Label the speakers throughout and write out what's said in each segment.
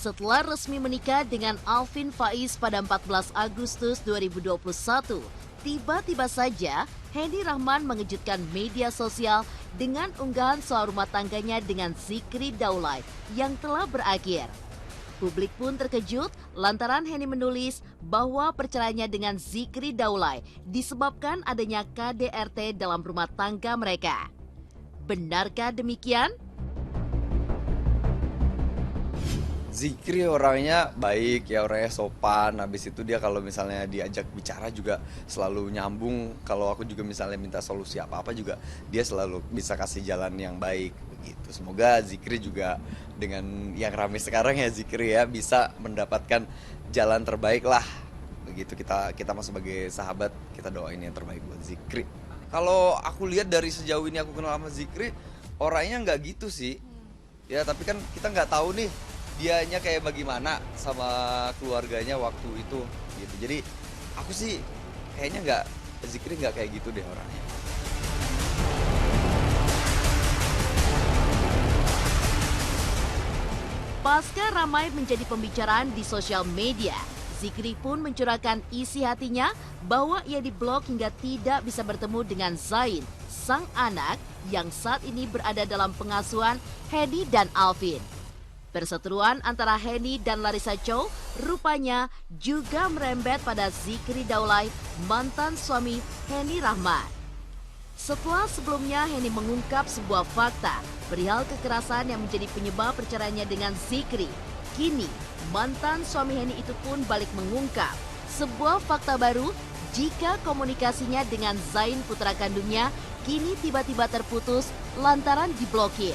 Speaker 1: Setelah resmi menikah dengan Alvin Faiz pada 14 Agustus 2021, tiba-tiba saja Henny Rahman mengejutkan media sosial dengan unggahan soal rumah tangganya dengan Zikri Daulay yang telah berakhir. Publik pun terkejut lantaran Henny menulis bahwa perceraiannya dengan Zikri Daulay disebabkan adanya KDRT dalam rumah tangga mereka. Benarkah demikian?
Speaker 2: Zikri orangnya baik ya, orangnya sopan. Habis itu dia kalau misalnya diajak bicara juga selalu nyambung. Kalau aku juga misalnya minta solusi apa-apa juga dia selalu bisa kasih jalan yang baik begitu. Semoga Zikri juga dengan yang ramai sekarang ya Zikri ya bisa mendapatkan jalan terbaik lah. Begitu kita sebagai sahabat kita doain yang terbaik buat Zikri. Kalau aku lihat dari sejauh ini aku kenal sama Zikri, orangnya nggak gitu sih. Ya tapi kan kita nggak tahu nih dianya kayak bagaimana sama keluarganya waktu itu gitu. Jadi aku sih kayaknya Zikri nggak kayak gitu deh orangnya.
Speaker 1: Pasca ramai menjadi pembicaraan di sosial media, Zikri pun mencurahkan isi hatinya bahwa ia diblok hingga tidak bisa bertemu dengan Zain, sang anak yang saat ini berada dalam pengasuhan Henny dan Alvin. Perseteruan antara Henny dan Larissa Chow rupanya juga merembet pada Zikri Daulay, mantan suami Henny Rahman. Setelah sebelumnya Henny mengungkap sebuah fakta perihal kekerasan yang menjadi penyebab perceraiannya dengan Zikri, kini mantan suami Henny itu pun balik mengungkap sebuah fakta baru jika komunikasinya dengan Zain putra kandungnya kini tiba-tiba terputus lantaran diblokir.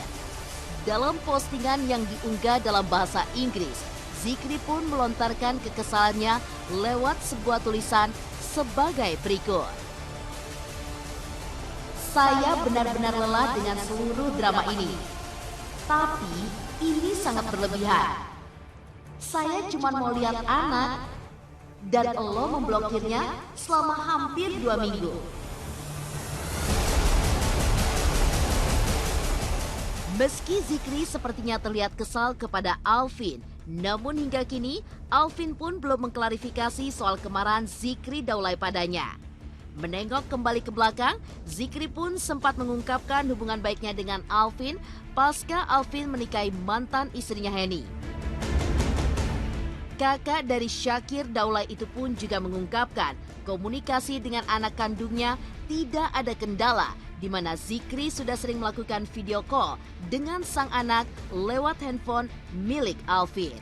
Speaker 1: Dalam postingan yang diunggah dalam bahasa Inggris, Zikri pun melontarkan kekesalannya lewat sebuah tulisan sebagai berikut. Saya benar-benar lelah dengan seluruh drama ini. Tapi ini sangat berlebihan. Saya cuma mau lihat anak dan lo memblokirnya selama hampir 2 minggu. Meski Zikri sepertinya terlihat kesal kepada Alvin, namun hingga kini Alvin pun belum mengklarifikasi soal kemarahan Zikri Daulay padanya. Menengok kembali ke belakang, Zikri pun sempat mengungkapkan hubungan baiknya dengan Alvin pasca Alvin menikahi mantan istrinya Henny. Kakak dari Syakir Daulay itu pun juga mengungkapkan komunikasi dengan anak kandungnya tidak ada kendala, di mana Zikri sudah sering melakukan video call dengan sang anak lewat handphone milik Alvin.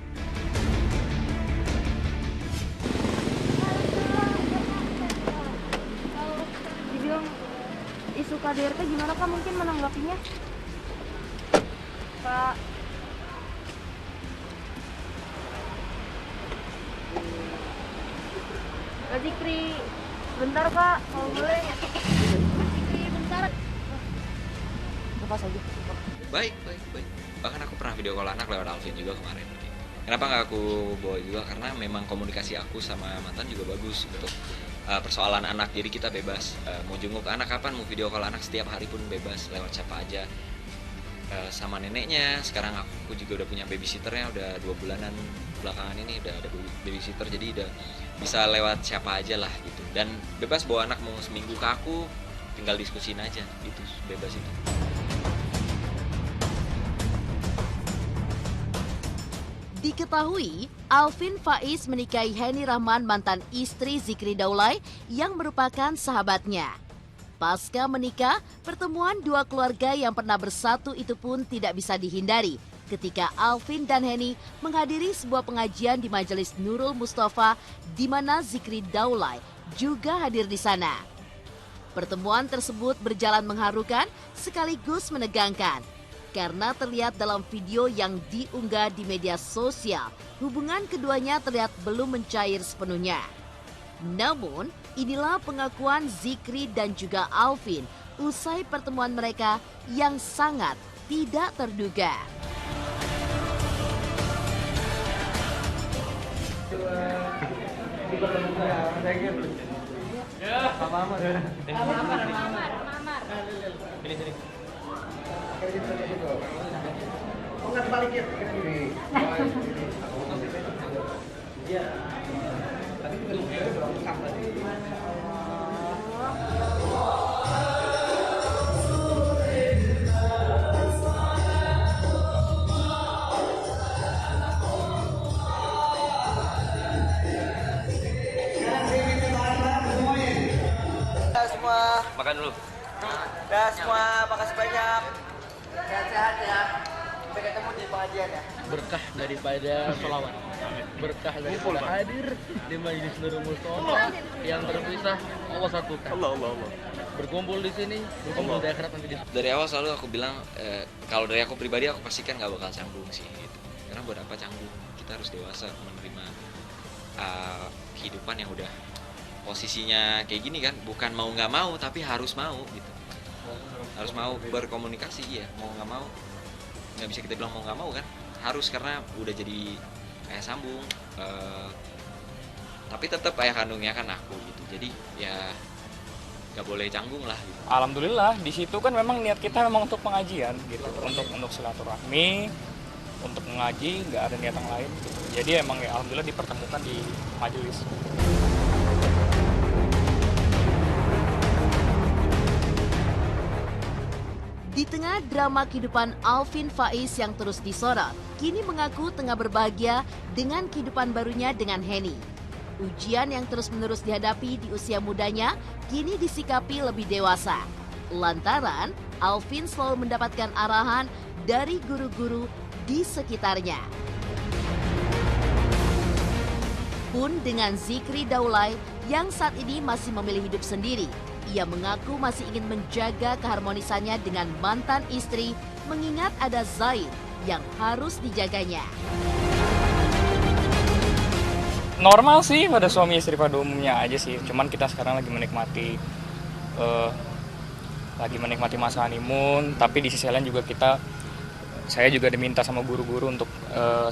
Speaker 3: Dibilang isu KDRT gimana Kak mungkin menanggapinya? Kak Zikri, bentar Kak, kalau boleh. Zikri, bentar. Lepas aja.
Speaker 4: Baik. Bahkan aku pernah video call anak lewat Alvin juga kemarin. Kenapa nggak aku bawa juga? Karena memang komunikasi aku sama mantan juga bagus untuk persoalan anak. Jadi kita bebas mau jenguk anak kapan, mau video call anak setiap hari pun bebas lewat siapa aja. Sama neneknya, sekarang aku juga udah punya babysitternya, udah 2 bulanan belakangan ini udah ada babysitter, jadi udah bisa lewat siapa aja lah gitu. Dan bebas bawa anak mau seminggu ke aku, tinggal diskusin aja gitu, bebas itu.
Speaker 1: Diketahui, Alvin Faiz menikahi Henny Rahman, mantan istri Zikri Daulay yang merupakan sahabatnya. Pasca menikah, pertemuan dua keluarga yang pernah bersatu itu pun tidak bisa dihindari ketika Alvin dan Henny menghadiri sebuah pengajian di Majelis Nurul Mustafa di mana Zikri Daulay juga hadir di sana. Pertemuan tersebut berjalan mengharukan sekaligus menegangkan. Karena terlihat dalam video yang diunggah di media sosial, hubungan keduanya terlihat belum mencair sepenuhnya. Namun, inilah pengakuan Zikri dan juga Alvin usai pertemuan mereka yang sangat tidak terduga.
Speaker 5: Oh, nggak dibalikin. Semua,
Speaker 4: Makan dulu.
Speaker 5: dah semua, makasih banyak. Sehat-sehat ya. Sampai ketemu di pengajian ya.
Speaker 6: Berkah daripada sholawat, berkah daripada hadir di majelis Nurul Mustafa yang terpisah Allah satukan. Allah. Berkumpul di sini, berkumpul di akhirat nanti di.
Speaker 4: Dari awal selalu aku bilang kalau dari aku pribadi aku pastikan nggak bakal canggung sih gitu. Karena buat apa canggung? Kita harus dewasa menerima kehidupan yang udah posisinya kayak gini kan, bukan mau nggak mau tapi harus mau gitu. Harus mau berkomunikasi ya, mau nggak mau nggak bisa kita bilang mau nggak mau kan, harus karena udah jadi ayah sambung, tapi tetap ayah kandungnya kan aku gitu, jadi ya nggak boleh canggung lah gitu.
Speaker 7: Alhamdulillah di situ kan memang niat kita memang untuk pengajian gitu, untuk silaturahmi, untuk mengaji, nggak ada niat yang lain gitu. Jadi emang ya alhamdulillah dipertemukan di majelis.
Speaker 1: Di tengah drama kehidupan Alvin Faiz yang terus disorot, kini mengaku tengah berbahagia dengan kehidupan barunya dengan Henny. Ujian yang terus-menerus dihadapi di usia mudanya kini disikapi lebih dewasa. Lantaran Alvin selalu mendapatkan arahan dari guru-guru di sekitarnya. Pun dengan Zikri Daulay yang saat ini masih memilih hidup sendiri, ia mengaku masih ingin menjaga keharmonisannya dengan mantan istri, mengingat ada Zain yang harus dijaganya.
Speaker 7: Normal sih pada suami istri pada umumnya aja sih, cuman kita sekarang lagi menikmati masa honeymoon, tapi di sisi lain juga saya juga diminta sama guru-guru untuk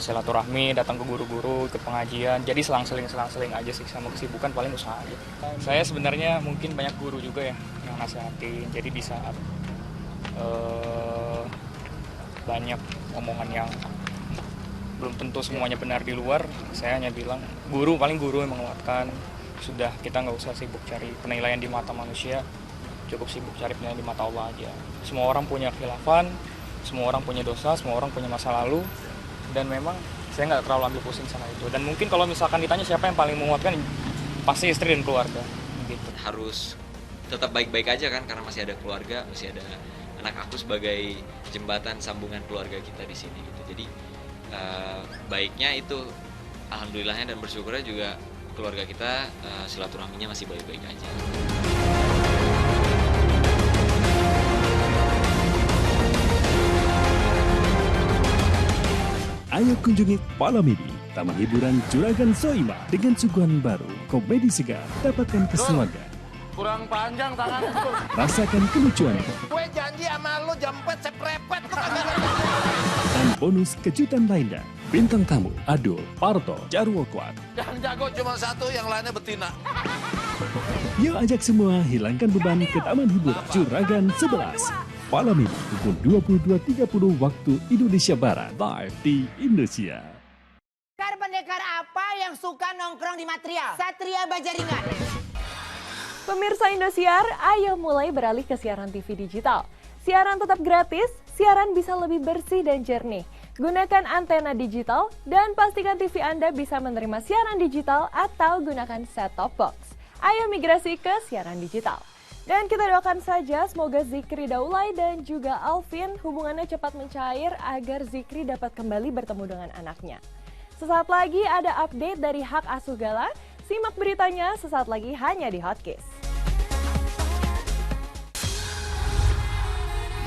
Speaker 7: silaturahmi, datang ke guru-guru, ikut pengajian. Jadi selang-seling aja sih, sama kesibukan paling usaha aja. Saya sebenarnya mungkin banyak guru juga ya yang nasihatin. Jadi di saat banyak omongan yang belum tentu semuanya benar di luar, saya hanya bilang paling guru yang menguatkan. Sudah, kita nggak usah sibuk cari penilaian di mata manusia, cukup sibuk cari penilaian di mata Allah aja. Semua orang punya khilafan, semua orang punya dosa, semua orang punya masa lalu, dan memang saya nggak terlalu ambil pusing sama itu. Dan mungkin kalau misalkan ditanya siapa yang paling menguatkan, pasti istri dan keluarga. Gitu.
Speaker 4: Harus tetap baik-baik aja kan, karena masih ada keluarga, masih ada anak aku sebagai jembatan sambungan keluarga kita di sini gitu. Jadi baiknya itu alhamdulillahnya dan bersyukurnya juga keluarga kita silaturahminya masih baik-baik aja.
Speaker 8: Ayo kunjungi Palamidi, taman hiburan Juragan Soima dengan suguhan baru, komedi segar, dapatkan keseruan.
Speaker 6: Kurang panjang tangan.
Speaker 8: Rasakan kelucuan.
Speaker 6: Gue janji sama lu jempet seprepet.
Speaker 8: Dan bonus kejutan lainnya. Bintang tamu Adul, Parto, Jarwo Kuat.
Speaker 6: Yang jago cuma satu, yang lainnya betina.
Speaker 8: Yuk ajak semua hilangkan beban ke taman hiburan Juragan 11. Palamidi pukul 22.30 waktu Indonesia Barat. Live di Indonesia.
Speaker 9: Pendekar apa yang suka nongkrong di material? Satria Bajaringan.
Speaker 10: Pemirsa Indosiar, ayo mulai beralih ke siaran TV digital. Siaran tetap gratis, siaran bisa lebih bersih dan jernih. Gunakan antena digital dan pastikan TV Anda bisa menerima siaran digital atau gunakan set-top box. Ayo migrasi ke siaran digital. Dan kita doakan saja semoga Zikri Daulay dan juga Alvin hubungannya cepat mencair agar Zikri dapat kembali bertemu dengan anaknya. Sesaat lagi ada update dari Hak Asuh Gala. Simak beritanya sesaat lagi hanya di Hotcast.